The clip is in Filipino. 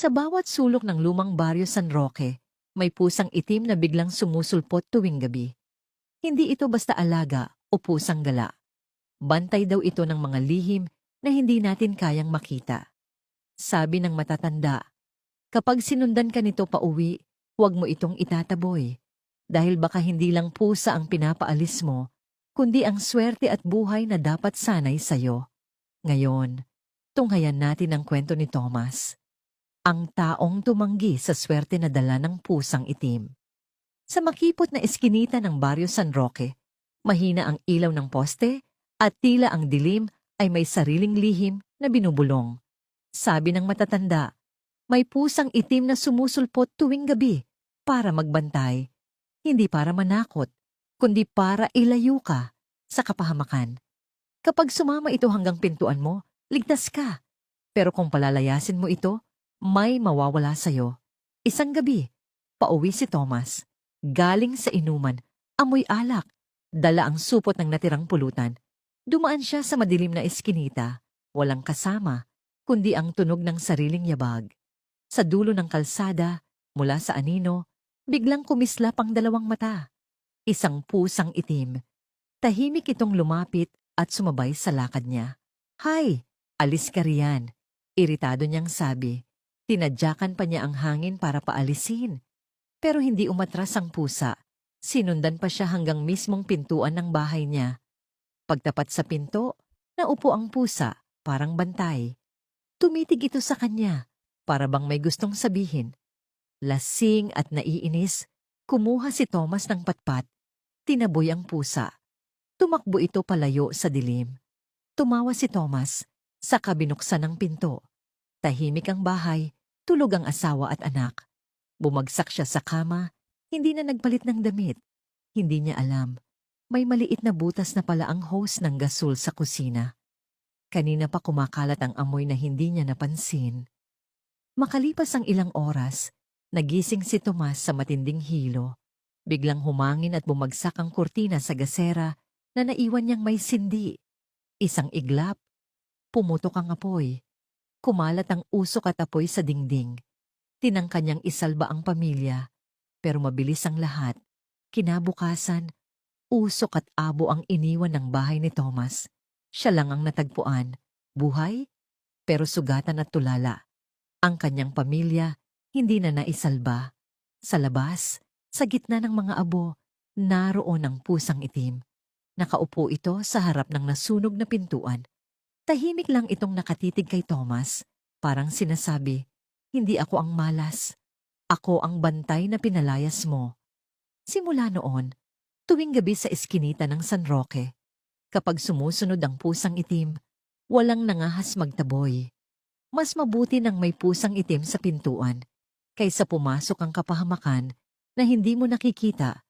Sa bawat sulok ng lumang baryo San Roque, may pusang itim na biglang sumusulpot tuwing gabi. Hindi ito basta alaga o pusang gala. Bantay daw ito ng mga lihim na hindi natin kayang makita. Sabi ng matatanda, kapag sinundan ka nito pauwi, huwag mo itong itataboy. Dahil baka hindi lang pusa ang pinapaalis mo, kundi ang swerte at buhay na dapat sanay sayo. Ngayon, tunghayan natin ang kwento ni Thomas. Ang taong tumanggi sa swerte na dala ng pusang itim. Sa makipot na eskinita ng baryo San Roque, mahina ang ilaw ng poste at tila ang dilim ay may sariling lihim na binubulong. Sabi ng matatanda, may pusang itim na sumusulpot tuwing gabi para magbantay, hindi para manakot, kundi para ilayo ka sa kapahamakan. Kapag sumama ito hanggang pintuan mo, ligtas ka. Pero kung palalayasin mo ito, may mawawala sa'yo. Isang gabi, pauwi si Thomas. Galing sa inuman, amoy alak, dala ang supot ng natirang pulutan. Dumaan siya sa madilim na eskinita, walang kasama, kundi ang tunog ng sariling yabag. Sa dulo ng kalsada, mula sa anino, biglang kumislap ang dalawang mata. Isang pusang itim. Tahimik itong lumapit at sumabay sa lakad niya. "Hay, alis ka riyan," iritado niyang sabi. Tinadyakan pa niya ang hangin para paalisin. Pero hindi umatras ang pusa. Sinundan pa siya hanggang mismong pintuan ng bahay niya. Pagtapat sa pinto, naupo ang pusa, parang bantay. Tumitig ito sa kanya, para bang may gustong sabihin. Lasing at naiinis, kumuha si Thomas ng patpat. Tinaboy ang pusa. Tumakbo ito palayo sa dilim. Tumawa si Thomas, saka binuksan ang pinto. Tahimik ang bahay, tulog ang asawa at anak. Bumagsak siya sa kama, hindi na nagpalit ng damit. Hindi niya alam, may maliit na butas na pala ang hose ng gasol sa kusina. Kanina pa kumakalat ang amoy na hindi niya napansin. Makalipas ang ilang oras, nagising si Tomas sa matinding hilo. Biglang humangin at bumagsak ang kurtina sa gasera na naiwan niyang may sindi. Isang iglap, pumutok ang apoy. Kumalat ang usok at apoy sa dingding. Tinangka niyang isalba ang pamilya, pero mabilis ang lahat. Kinabukasan, usok at abo ang iniwan ng bahay ni Thomas. Siya lang ang natagpuan, buhay, pero sugatan at tulala. Ang kanyang pamilya, hindi na naisalba. Sa labas, sa gitna ng mga abo, naroon ang pusang itim. Nakaupo ito sa harap ng nasunog na pintuan. Tahimik lang itong nakatitig kay Thomas, parang sinasabi, "Hindi ako ang malas. Ako ang bantay na pinalayas mo." Simula noon, tuwing gabi sa eskinita ng San Roque, kapag sumusunod ang pusang itim, walang nangahas magtaboy. Mas mabuti nang may pusang itim sa pintuan, kaysa pumasok ang kapahamakan na hindi mo nakikita